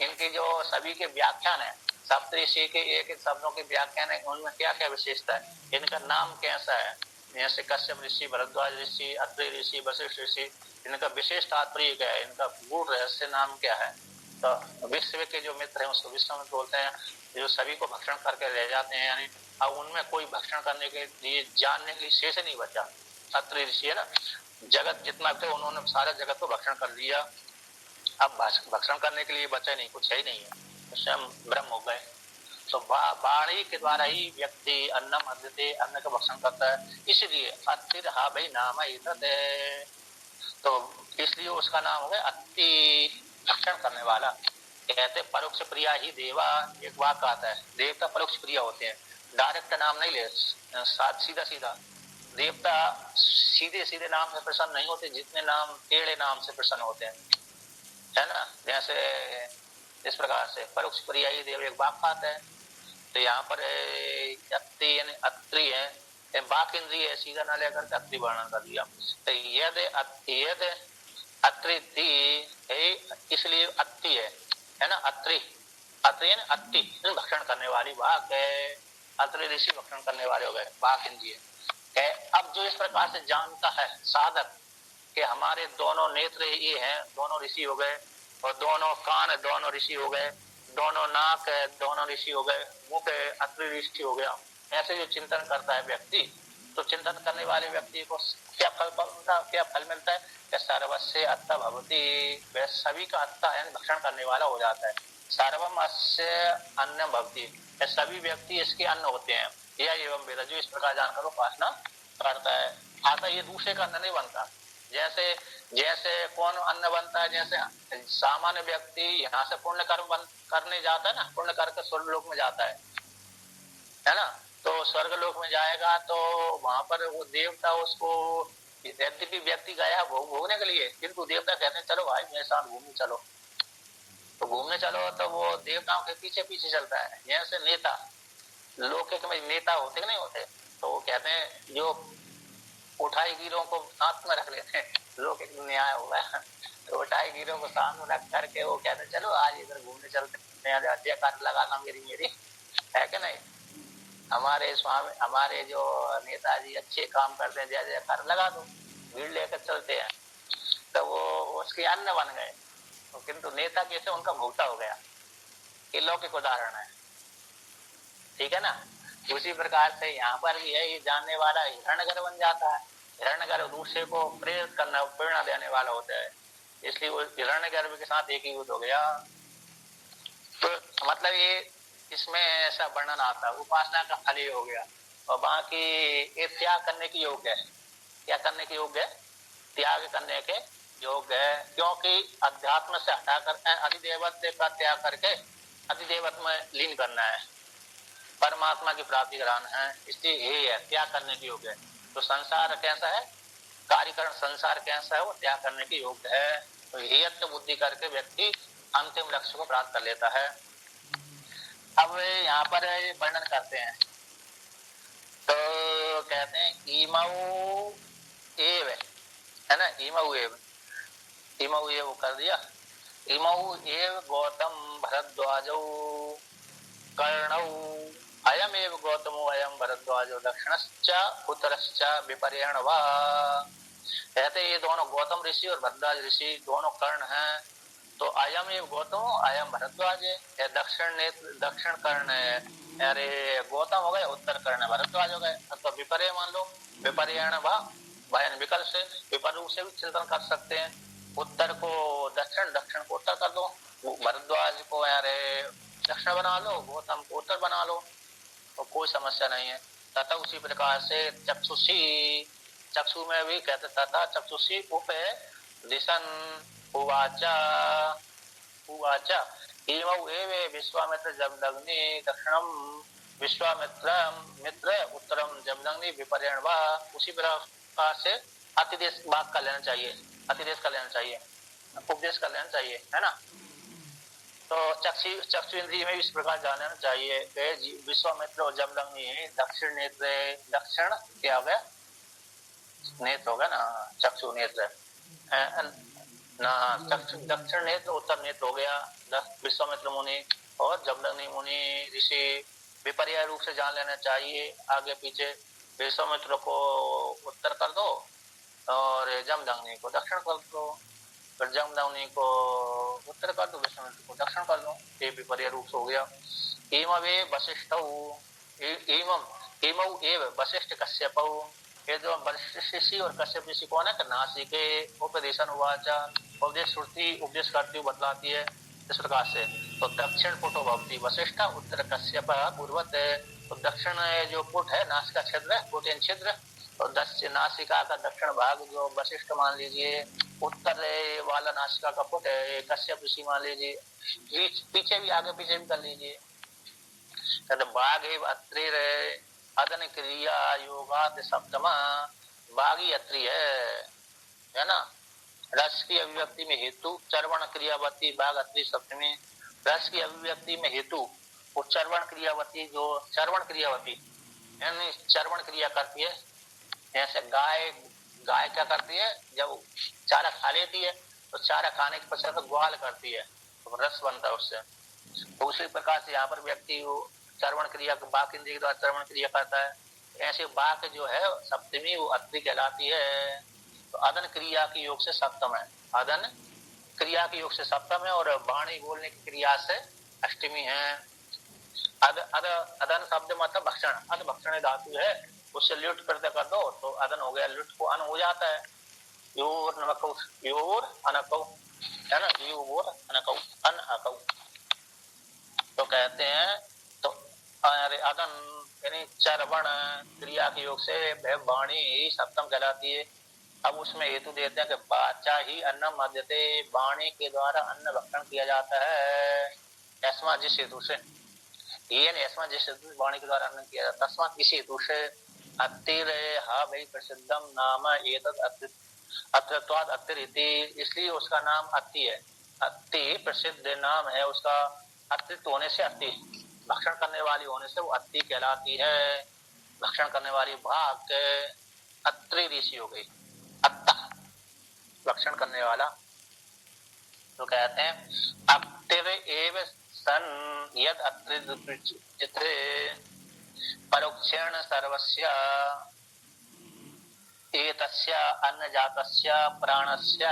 इनके जो सभी के व्याख्यान है, सप्तऋषि के एक एक शब्दों के व्याख्यान है, उनमें क्या क्या विशेषता है, इनका नाम कैसा है। जैसे कश्यप ऋषि, भरद्वाज ऋषि, अत्रि ऋषि, वशिष्ठ ऋषि, इनका विशेष तात्पर्य क्या है, इनका गूढ़ रहस्य नाम क्या है। तो विश्व के जो मित्र हैं उसको विश्वामित्र बोलते हैं, जो सभी को भक्षण करके रह जाते हैं। यानी अब उनमें कोई भक्षण करने के लिए, जानने के लिए शेष नहीं बचा। अत्रि ऋषि है ना, जगत जितना थे उन्होंने सारे जगत को भक्षण कर लिया। अब भक्षण करने के लिए बचा नहीं, कुछ है ही नहीं है, स्वयं ब्रह्म हो गए। तो वाणी के द्वारा ही व्यक्ति अन्न मध्यते, अन्न का भक्षण करता है। इसलिए अत्तिर हा भाई नाम है, तो इसलिए उसका नाम हो गया अति भक्षण करने वाला। कहते परोक्ष प्रिया ही देवा, एक वाक्य आता है, देवता परोक्ष प्रिय होते हैं। डायरेक्ट नाम नहीं ले, सीधा सीधा। देवता सीधे सीधे नाम से प्रसन्न नहीं होते, जितने नाम टेढ़े नाम से प्रसन्न होते हैं, है ना। जैसे इस प्रकार से परोक्ष प्रिया ही देव, एक वाक्य आता है। तो यहाँ पर अत्रि है, बाक इंद्रिय है, सीधा ना लेकर के अत्रि वर्णन कर दिया। तो यद अत्रि, इसलिए अत्ति है ना। अत्रि है ना, अत्ति भक्षण करने वाली बाक है। अत्रि ऋषि भक्षण करने वाले हो गए, बाक इंद्रिय है। अब जो इस प्रकार से जानता है साधक कि हमारे दोनों नेत्र ये हैं, दोनों ऋषि हो गए, और दोनों कान दोनों ऋषि हो गए, दोनों नाक है, दोनों ऋषि हो गए, मुख है, अत्रि ऋषि हो गया। ऐसे जो चिंतन करता है व्यक्ति, तो चिंतन करने वाले व्यक्ति को क्या फल मिलता है? सर्वस्य अत्ता भवति, वह सभी का अत्ता है भक्षण करने वाला हो जाता है। सर्वम अस्य अन्नम भवति, सभी व्यक्ति इसके अन्न होते हैं। यह एवं वेद, जो इस प्रकार जानकर उपासना करता है। आता ये दूसरे का अन्न नहीं बनता। जैसे जैसे कौन अन्न बनता है, जैसे सामान्य व्यक्ति यहाँ से पुण्य कर्म करने जाता है ना, पुण्य करके स्वर्ग लोक में जाता है ना, तो स्वर्ग लोक में जाएगा तो वहां पर वो देवता उसको, यद्यपि व्यक्ति गया भोगने के लिए, किंतु देवता कहते हैं चलो भाई मेरे साथ घूमने चलो, तो घूमने चलो, तो वो देवताओं के पीछे पीछे चलता है। जैसे नेता, लौकिक में नेता होते कि नहीं होते, तो वो कहते हैं जो उठाई गिरों को साथ में रख लेते हैं, लौकिक न्याय होगा, तो उठाई गिरों को साथ में रख करके वो कहते हैं चलो आज इधर घूमने चलते हैं, जयकार लगाना मेरी है कि नहीं। हमारे स्वामी, हमारे जो नेताजी अच्छे काम करते हैं, जय जयकार लगा दो, भीड़ लेकर चलते हैं, तो वो उसके अन्न बन गए। तो किंतु नेता कैसे उनका भोक्ता हो गया, ये लौकिक उदाहरण है, ठीक है ना। उसी प्रकार से यहाँ पर भी है, ये जानने वाला हिरण्यगर्भ बन जाता है। हिरण्यगर्भ दूसरे को प्रेरित करना, प्रेरणा देने वाला होता है, इसलिए वो हिरण्यगर्भ के साथ एक ही युद्ध हो गया। तो मतलब ये इसमें ऐसा वर्णन आता है, उपासना का फल ये हो गया। और बाकी ये त्याग करने की योग्य है, क्या करने की योग्य है? त्याग करने के योग्य है, क्योंकि अध्यात्म से हटाकर अधिदेवत्व का त्याग करके अधिदेवत्व में लीन करना है, परमात्मा की प्राप्ति कराना है, इसलिए यही है त्याग करने की योग्य है। तो संसार कैसा है, कार्यकरण संसार कैसा है, वो त्याग करने की योग्य है। तो हेयत्व बुद्धि करके व्यक्ति अंतिम लक्ष्य को प्राप्त कर लेता है। अब यहाँ पर वर्णन करते हैं, तो कहते हैं इमौ एव, है ना, इमौ एव, इमौ एव कर दिया, इमौ एव गौतम भरद्वाजौ कर्णौ अयम एव गौतमो अयम भरद्वाजो दक्षिणश्च उत्तरश्च विपर्यण वा। कहते ये दोनों गौतम ऋषि और भरद्वाज ऋषि दोनों कर्ण हैं। तो अयम एव गौतमो अयम भरद्वाज है, दक्षिण कर्ण है, अरे गौतम हो गए, उत्तर कर्ण भरद्वाज हो गए। तो विपर्य मान लो, विपर्यण वा, विकल्प से विपर रूप से भी चिंतन कर सकते हैं। उत्तर को दक्षिण, दक्षिण को उत्तर कर दो, भरद्वाज को अरे दक्षिण बना लो, गौतम को उत्तर बना लो, तो कोई समस्या नहीं है। तथा उसी प्रकार से चक्षुषी, चक्षु में भी कहते तथा चक्षुषी उप दिशन उवाचा उवाचा इमौ एवे विश्वामित्र जमदग्नि दक्षिणम विश्वामित्र मित्र उत्तरम जमदग्नि विपर्यण वा। उसी प्रकार से अतिदेश बात कर लेना चाहिए, अतिदेश कर लेना चाहिए, उपदेश कर लेना चाहिए, है ना। तो चक्षु इंद्रिय में इस प्रकार जान लेना चाहिए कि विश्वामित्र और जमदग्नि दक्षिण नेत्र, दक्षिण क्या हो गया, नेत्र होगा ना, चक्षु नेत्र ना, दक्षिण नेत्र उत्तर नेत्र हो गया। विश्वामित्र मुनि और जमदग्नि मुनि ऋषि विपर्य रूप से जान लेना चाहिए, आगे पीछे। विश्वामित्र को उत्तर कर दो और जमदग्नि को दक्षिण कर दो, फिर जमदग्नि को उत्तर कर दो, विश्वामित्र को दक्षिण कर दो, ये विपर्य रूप हो गया। इमवे वशिष्ठौ इमौ एव वशिष्ठ कश्यपौ, ये जो वशिष्ठ ऋषि और कश्यप ऋषि कौन है, नासिके उपदेशन उवाचा, उपदेश श्रुति उपदेश करती हुई बतलाती है इस प्रकार से। तो दक्षिण पुटो भवति वशिष्ठ उत्तर कश्यप पूर्वत, तो दक्षिण जो पुट है नासिका छिद्र, पुटेन छिद्र, और नासिका का दक्षिण भाग जो वशिष्ठ मान लीजिए, उत्तर वाला नासिका का पुट है कश्यप ऋषि मान लीजिए, पीछे भी आगे पीछे भी कर लीजिए। बाघ अत्रि अदन क्रिया योगात सप्तमा, बागी अत्रि है ना, रस की अभिव्यक्ति में हेतु चर्वण क्रियावती, बाघ अत्रि सप्तमी, रस की अभिव्यक्ति में हेतु वो चर्वण क्रियावती, जो चर्वण क्रियावती यानी चर्वण क्रिया करती है। जैसे गाय क्या करती है, जब चारा खा लेती है तो चारा खाने के पश्चात ग्वाल करती है, तो रस बनता है उससे। तो उसी प्रकार से यहाँ पर व्यक्ति चर्वण क्रिया, बाघ इंद्रिय के द्वारा चर्वण क्रिया करता है। ऐसे बाघ जो है सप्तमी वो अत्रि कहलाती है। तो अदन क्रिया के योग से सप्तम है, अदन क्रिया के योग से सप्तम है, और वाणी बोलने की क्रिया से अष्टमी है। अदन शब्द मतलब भक्षण, अद भक्षण धातु है, उससे ल्युट प्रत्यय कर दो तो अदन हो गया, ल्युट को अन हो जाता है। योर नमकौ, योर अनकौ, है ना, योर अनकौ, अन अकौ। तो कहते हैं तो अरे अदन यानी चरवण क्रिया के योग से वह वाणी ही सप्तम कहलाती है। अब उसमें हेतु देते हैं कि वाचा ही अन्न मध्यते, वाणी के द्वारा अन्न भक्षण किया जाता है। ऐसा जिस हेतु से, ये ऐसा जिस हेतु वाणी के द्वारा अन्न किया जाता है, तस्मात् इस हेतु से अतिर हा भाई प्रसिद्धम नाम एतद अत्रत्वाद अतिर इति, इसलिए उसका नाम अति है। अति प्रसिद्ध नाम है उसका, अतित्व होने से अति, भक्षण करने वाली होने से वो अति कहलाती है। भक्षण करने वाली भाग अत्रि ऋषि हो गई, अत्ता भक्षण करने वाला। तो कहते हैं अतिर एव सन यद अत्रि चित्रे परोक्षेण सर्वस्य एतस्य अन्नजातस्य प्राणस्य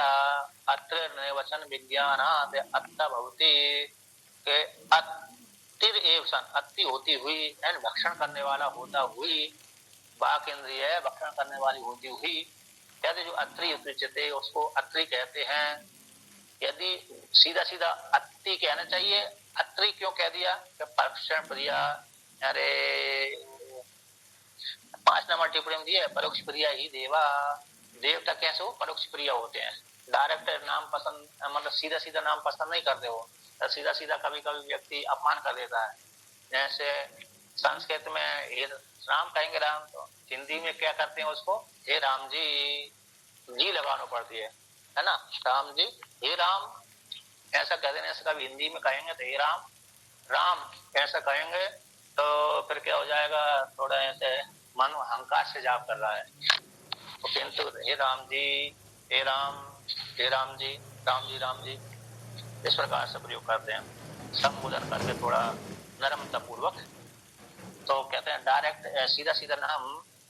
अत्र निर्वचन विज्ञानात् अत्ता भवति के अतिर एव सन, अति होती हुई एंड भक्षण करने वाला होता हुई, वाक इंद्रिय भक्षण करने वाली होती हुई, यदि जो अत्रि उच्यते उसको अत्रि कहते हैं। यदि सीधा सीधा अति कहना चाहिए, अत्रि क्यों कह दिया, परोक्षण प्रिया, अरे 5 नंबर टिप्पणी में दिए परोक्ष प्रिया ही देवा, देवता कैसे हो परोक्ष प्रिया होते हैं। डायरेक्ट नाम पसंद, मतलब सीधा सीधा नाम पसंद नहीं करते हो, सीधा सीधा कभी कभी व्यक्ति अपमान कर देता है। जैसे संस्कृत में हे राम कहेंगे राम, तो हिंदी में क्या करते हैं उसको, हे राम जी, जी लगाना पड़ती है ना, राम जी, हे राम ऐसा कह देने से, कभी हिंदी में कहेंगे तो हे राम, राम ऐसा कहेंगे तो फिर क्या हो जाएगा, थोड़ा ऐसे मन अहंकार से जाप कर रहा है। तो किंतु हे राम जी, हे राम, हे राम जी, राम जी, राम जी, इस प्रकार से प्रयोग करते हैं, संबोधन करके थोड़ा नरमता पूर्वक। तो कहते हैं डायरेक्ट सीधा सीधा नाम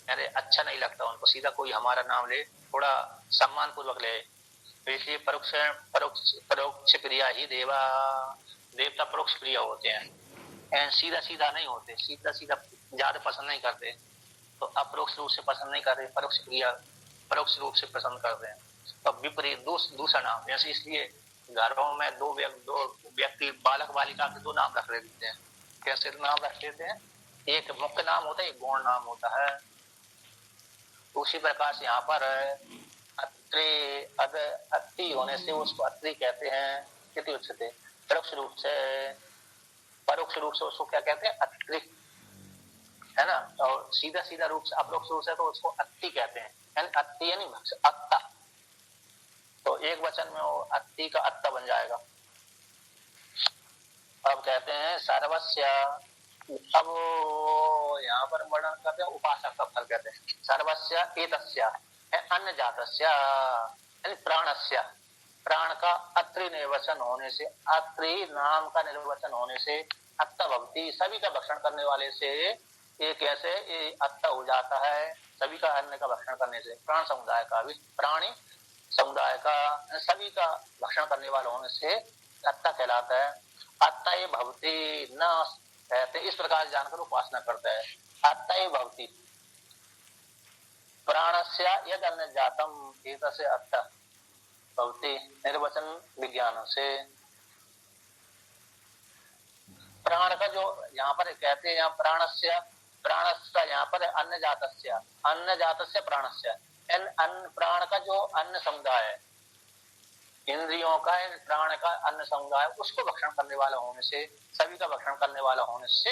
अरे अच्छा नहीं लगता उनको, सीधा कोई हमारा नाम ले थोड़ा सम्मान पूर्वक ले, तो इसलिए परोक्ष प्रिया ही देवा, देवता परोक्ष प्रिय होते हैं, सीधा सीधा नहीं होते, सीधा सीधा ज्यादा पसंद नहीं करते, तो अपरोक्ष रूप से पसंद नहीं करते, परोक्ष प्रिया परोक्ष रूप से पसंद करते हैं। तो विपरीत दूसरा नाम, जैसे इसलिए घरों में दो व्यक्ति बालक बालिका के 2 नाम रख देते हैं। कैसे नाम रख देते हैं, एक मुख्य नाम होता है, एक गौण नाम होता है। उसी प्रकार से यहाँ पर अत्रि होने से उसको अत्रि कहते हैं, किति उच्चते, परोक्ष रूप से, परोक्ष रूप से उसको क्या कहते हैं, अत्रि, है ना। और सीधा सीधा रूप से अपरोक्ष रूप से तो उसको अत्ति कहते हैं, अत्ति यानी अत्ता, तो एक वचन में वो अत्ति का अत्ता बन जाएगा। अब कहते हैं सर्वस्य, अब यहाँ पर वर्णन करते हैं उपासक का फल, कहते हैं सर्वस्य एतस्य अन्न जातस्य यानी प्राणस्य, प्राण का अत्रि निर्वचन होने से, अत्रि नाम का निर्वचन होने से अत्ता भक्ति, सभी का भक्षण करने वाले से ये कैसे ये अत्ता हो जाता है, सभी का अन्न का भक्षण करने से, प्राण समुदाय का भी, प्राणी समुदाय का सभी का भक्षण करने वाला होने से अत्ता कहलाता है। अत्ता ये भवती न कहते, इस प्रकार जानकर उपासना करता है। अत्ता ये भवती प्राणस्य यद अन्न जातम एतस्य अत्ता भवती, निर्वचन विज्ञान से प्राण का जो यहाँ पर कहते हैं, यहाँ प्राणस्य, प्राणस्य यहाँ पर अन्न जातस्य प्राणस्य, अन्न प्राण का जो अन्न समुदाय है, इंद्रियों का प्राण का अन्न समुदाय, उसको भक्षण करने वाला होने से, सभी का भक्षण करने वाला होने से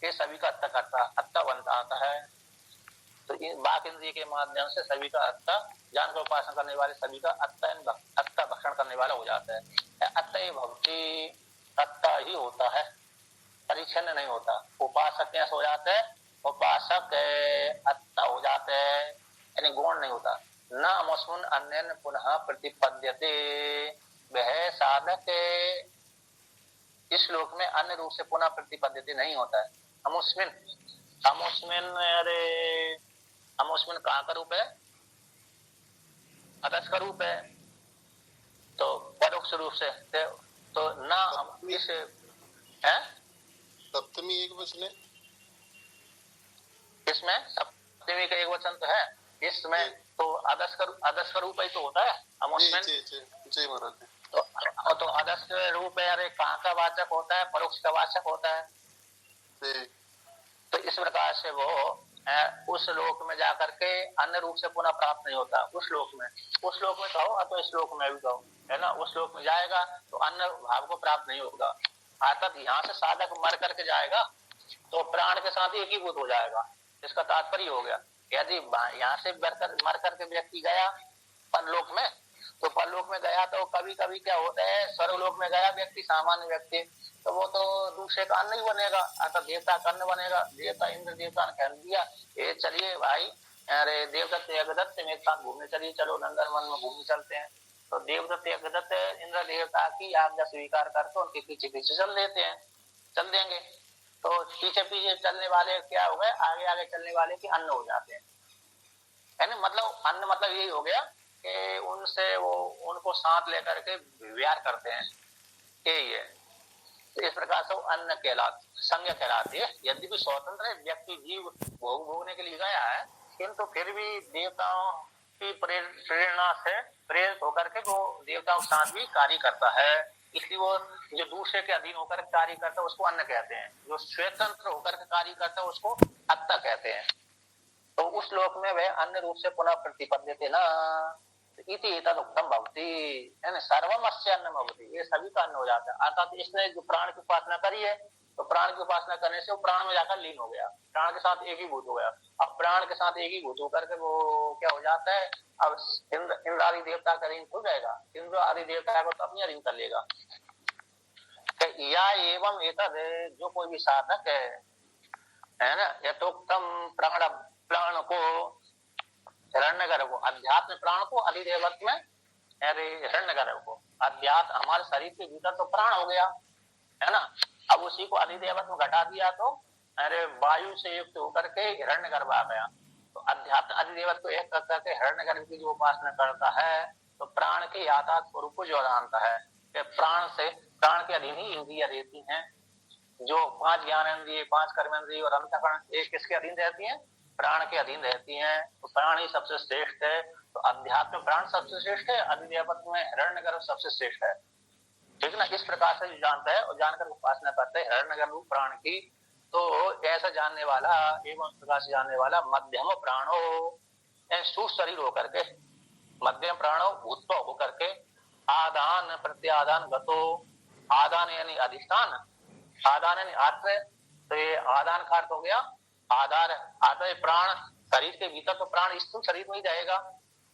ये सभी का अत्ता बनता आता है। तो ये वाक इंद्रिय के माध्यम से सभी का अत्ता जानकर उपासना करने वाले सभी का अत्ता भक्षण करने वाला हो जाता है। अत्ता भक्ति अत्ता ही होता है, परिच्छिन्न नहीं होता। उपासक कैसे हो जाते हैं, उपासक अत्ता हो जाते हैं, यानी गौण नहीं होता। न अमुस्मिन् अन्येन पुनः प्रतिपद्यते, वह साधक इस श्लोक में अन्य रूप से पुनः प्रतिपद्यते नहीं होता है। अमुस्मिन्, अरे अमुस्मिन् कहाँ का रूप है, अदस का रूप है, तो परोक्ष रूप से, तो न इस है। सप्तमी एक वचन है, इसमें सप्तमी का एक वचन तो है, इसमें तो अदस का रूप ही तो होता है अमोस्मेंट। जय महाराज। तो अदस रूप है, अरे कहाँ का वाचक होता है, परोक्ष का वाचक होता है। तो इस प्रकार से वो उस लोक में जाकर के अन्य रूप से पुनः प्राप्त नहीं होता। उस लोक में कहो तो इस लोक में भी कहो, है ना, उस लोक में जाएगा तो अन्य भाव को प्राप्त नहीं होगा। अर्थात यहाँ से साधक मर करके जाएगा तो प्राण के साथ एकीभूत हो जाएगा। इसका तात्पर्य हो गया, यदि यहाँ से मर करके व्यक्ति गया परलोक में, तो परलोक में गया तो कभी कभी क्या होता है, स्वर्गलोक में गया व्यक्ति, सामान्य व्यक्ति, तो वो तो दूसरे का अन्न ही बनेगा, अर्थात देवता का अन्न बनेगा। देवता इंद्र देवता ने कह दिया, ये चलिए भाई, अरे देवदत्त यज्ञदत्त मेरे साथ घूमने चलिए, चलो नंदनवन में घूमने चलते हैं। तो देवदत्त यज्ञदत्त इंद्र देवता की आज्ञा स्वीकार करके उनके पीछे पीछे चल देंगे। तो पीछे पीछे चलने वाले क्या हो गए, आगे आगे चलने वाले के अन्न हो जाते हैं, है ना। मतलब अन्न मतलब यही हो गया कि उनसे वो उनको साथ लेकर के विहार करते हैं, यही है। तो इस प्रकार से वो अन्न संज्ञा कहलाती है। यदि भी स्वतंत्र है व्यक्ति, जीव भोग भोगने के लिए गया है, किंतु फिर भी देवताओं की प्रेरणा से प्रेरित होकर के वो देवताओं के साथ भी कार्य करता है। इसलिए वो जो दूसरे के अधीन होकर कार्य करता है उसको अन्न कहते हैं, जो स्वतंत्र होकर के कार्य करता है उसको अत्ता कहते हैं। तो उस लोक में वह अन्य रूप से पुनः प्रतिपद्यते न इति एतदुक्तम भवति, यानी सर्वमस्य अन्नम भवति, ये सभी का अन्न हो जाता है। अर्थात इसने जो प्राण की उपासना करी है, तो प्राण की उपासना करने से वो प्राण में जाकर लीन हो गया, प्राण के साथ एकीभूत हो गया। अब प्राण के साथ एकीभूत होकर के वो क्या हो जाता है, अब इंद्र आदि देवता का ऋण खुल जाएगा, इंद्र आदि देवता को तो अपनी ऋण कर लेगा। या एवं एतद, जो कोई भी साधक है ना, यथोक्तम प्राण को हिरण्यगर्भ को, अध्यात्म प्राण को अधिदेवत्व में, अरे हिरण्यगर्भ को, अध्यात्म हमारे शरीर के भीतर तो प्राण हो गया, है ना। अब उसी को अधिदेवत्व में घटा दिया तो अरे वायु से युक्त होकर के हिरण्यगर्भ आ गया। तो अध्यात्म अधिदेवत्व को एक करके हिरण्यगर्भ की जो उपासना करता है, तो प्राण के यातायात स्वरूप को जो जानता है कि प्राण के अधीन ही इंद्रियां रहती हैं, जो 5 ज्ञानेंद्रिय, 5 कर्मेंद्रिय और अंतःकरण एक किसके अधीन रहती हैं, प्राण के अधीन रहती हैं। तो प्राण ही सबसे श्रेष्ठ है। तो अध्यात्म प्राण सबसे श्रेष्ठ है, अधिदेवत्व में हिरण्यगर्भ सबसे श्रेष्ठ है, ठीक ना। इस प्रकार से जो जानता है और जानकर उपासना करते हैं हिरण्यगर्भ प्राण की, तो ऐसा जानने वाला एवं इस प्रकार से जानने वाला मध्यम प्राणो, सूक्ष्म शरीर होकर के, मध्यम प्राणो भूत होकर के, आदान प्रत्यादान गतो, आदान यानी अधिष्ठान, आदान यानी आत्म, तो ये आदान का अर्थ हो गया आधार। आधार प्राण, शरीर के भीतर तो प्राण स्थूल शरीर में ही रहेगा,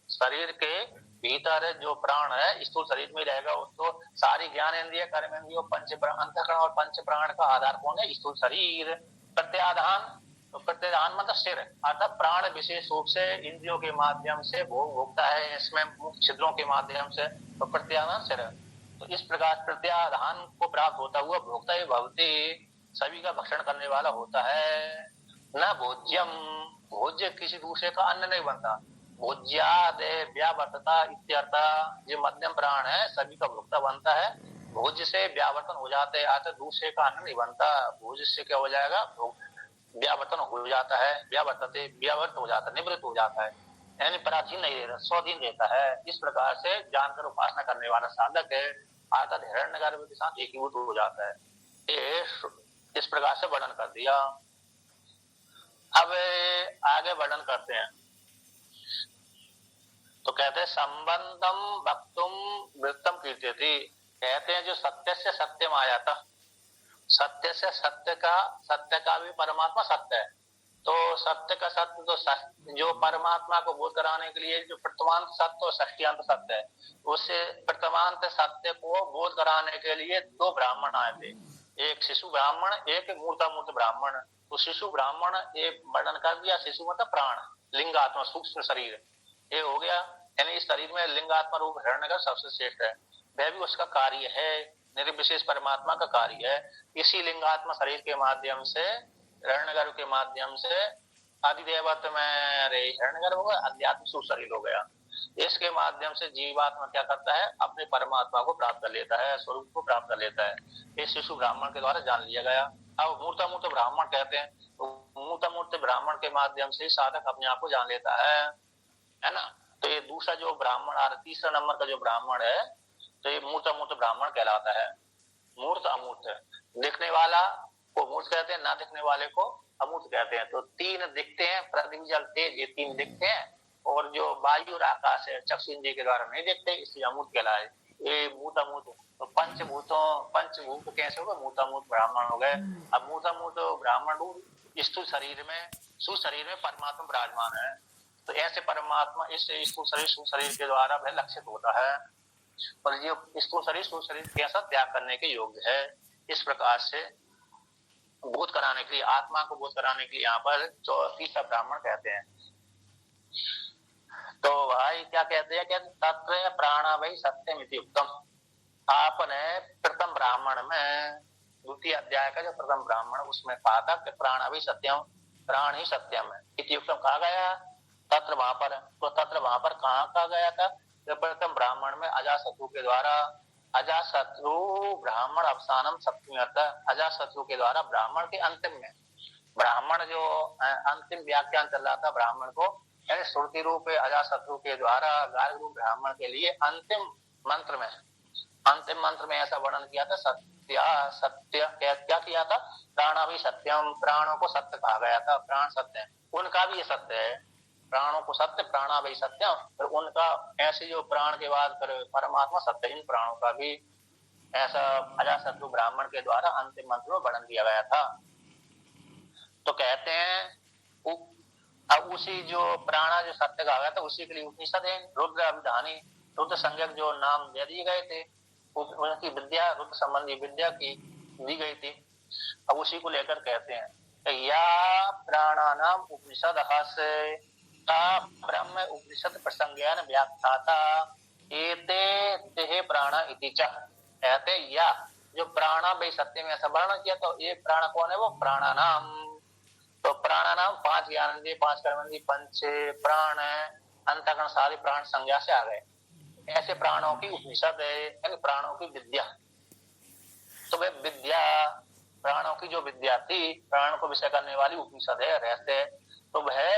शरीर के भीतर जो प्राण है स्थूल शरीर में ही रहेगा। उसको सारी ज्ञानेंद्रिय, कर्मेंद्रिय, अंतःकरण और पंच प्राण का आधार कौन है, स्थूल शरीर। प्रत्याधान, तो प्रत्याधान मतलब सिर, अर्थात प्राण विशेष रूप से इंद्रियों के माध्यम से भोग भोगता है इसमें छिद्रों के माध्यम से, तो प्रत्याधान सिर। तो इस प्रकार प्रत्याधान को प्राप्त होता हुआ भोक्ता ही भवति, सभी का भक्षण करने वाला होता है। न भोज्यम, भोज्य किसी दूसरे का अन्न नहीं बनता, भोज्याद व्यावर्तता इत्यर्थ, जो मध्यम प्राण है सभी का भोक्ता बनता है, भोज्य से व्यावर्तन हो जाते हैं, दूसरे का अन्न नहीं बनता, भोज्य से क्या हो जाएगा, व्यावर्तन हो जाता है, व्यावर्त हो जाता है, निवृत्त हो जाता है, यानी पराधीन नहीं रहता, स्वाधीन रहता है। इस प्रकार से जानकर उपासना करने वाला साधक है अर्थात हिरण्यगर्भ के साथ एकीभूत हो जाता है। इस प्रकार से वर्णन कर दिया। अब आगे वर्णन करते हैं, तो कहते हैं संबंधम वक्तुम वृत्तम कीर्त्यति, कहते हैं जो सत्य से सत्यम आया था, सत्य से सत्य का भी परमात्मा सत्य है। तो सत्य का सत्य, तो जो परमात्मा को बोध कराने के लिए जो प्रथमांत सत्य और षष्टियांत सत्य है, उससे प्रथमांत सत्य को बोध कराने के लिए 2 ब्राह्मण आए थे, एक शिशु ब्राह्मण, एक मूर्तामूर्त ब्राह्मण। तो शिशु ब्राह्मण एक वर्णन कर दिया, शिशु मतलब प्राण, लिंगात्मा सूक्ष्म शरीर, ये हो गया, यानी इस शरीर में लिंगात्मा रूप हिरण्यगर्भ सबसे श्रेष्ठ है, वह भी उसका कार्य है, निर्विशेष परमात्मा का कार्य है। इसी लिंगात्मा शरीर के माध्यम से, हिरण्यगर्भ के माध्यम से अधिदेवत्व में हिरण्यगर्भ हो गया, अध्यात्म सूक्ष्म शरीर हो गया। इसके माध्यम से जीवात्मा क्या करता है, अपने परमात्मा को प्राप्त कर लेता है, स्वरूप को प्राप्त कर लेता है। इस शिशु ब्राह्मण के द्वारा जान लिया गया। अब मूर्तामूर्त ब्राह्मण कहते हैं, तो मूर्तामूर्त ब्राह्मण के माध्यम से साधक अपने आप को जान लेता है ना। तो ये दूसरा जो ब्राह्मण आ रहा, तीसरा नंबर का जो ब्राह्मण है, तो ये मूर्तामूर्त ब्राह्मण कहलाता है। मूर्त अमूर्त, दिखने वाला को मूर्त कहते हैं, ना दिखने वाले को अमूर्त कहते हैं। तो तीन दिखते हैं, पृथ्वी जल तेज, ये तीन दिखते हैं, और जो वायु और आकाश है चक्षु इंद्रिय के द्वारा नहीं दिखते, इसलिए अमूर्त कहलाए। ये मूर्त अमूर्त, तो पंचभूत कैसे हो गए, मूर्तामूर्त ब्राह्मण हो गए। अब मूर्तामूर्त ब्राह्मण स्थूल शरीर में, शरीर में परमात्मा विराजमान है। तो ऐसे परमात्मा इस स्थूल शरीर के द्वारा वह लक्षित होता है, और ये स्थूल शरीर कैसा त्याग करने के योग्य है। इस प्रकार से बोध कराने के लिए, आत्मा को बोध कराने के लिए यहाँ पर तीसरा ब्राह्मण कहते हैं। तो भाई क्या कहते हैं, क्या तत्र प्राणा वही सत्यम इति उत्तम। आपने प्रथम ब्राह्मण में, द्वितीय अध्याय का जो प्रथम ब्राह्मण, उसमें कहा था कि प्राण भी सत्यम, प्राण ही सत्यम है, इति उत्तम कहा गया। तत्र वहां पर, तो तत्र वहां पर कहाँ कहा गया था, प्रथम ब्राह्मण में अजातशत्रु के द्वारा, अजातशत्रु ब्राह्मण अवसानम सप्तमी अर्थ, अजातशत्रु के द्वारा ब्राह्मण के अंतिम में, ब्राह्मण जो अंतिम व्याख्यान चल रहा था ब्राह्मण को, यानी श्रुति रूप अजातशत्रु के द्वारा गार्ग रूप ब्राह्मण के लिए अंतिम मंत्र में ऐसा वर्णन किया था। सत्य क्या किया था, प्राणा भी सत्यम, प्राणों को सत्य कहा गया था, प्राण सत्य है, उनका भी ये सत्य है, प्राणों को सत्य, प्राणा भी सत्यम, और उनका ऐसे जो प्राण के बाद परमात्मा सत्य, इन प्राणों का भी ऐसा अजातशत्रु ब्राह्मण के द्वारा अंतिम मंत्र में वर्णन किया गया था। तो कहते हैं अब उसी जो प्राणा जो सत्य कहा गया था, उसी के लिए उपनिषद है, रुद्र अभिधानी, रुद्र संज्ञक जो नाम दे दिए गए थे, उनकी विद्या, रुद्र संबंधी विद्या की दी गई थी। अब उसी को लेकर कहते हैं या प्राणानाम उपनिषद ब्रह्म उपनिषद प्रसंज्ञान व्याख्याता एते प्राणा इति च। कहते या जो प्राणा भाई सत्य में ऐसा वर्णन किया, तो ये प्राण कौन है, वो प्राणानाम। तो प्राणानाम 5 ज्ञानेंद्रिय, 5 कर्मेंद्रिय, पंच प्राण, अंतःकरण सारे प्राण संज्ञा से आ गए। ऐसे प्राणों की उपनिषद है, यानी प्राणों की विद्या। तो वह विद्या, प्राणों की जो विद्या थी, प्राण को विषय करने वाली उपनिषद है, रहस्य है, तो वह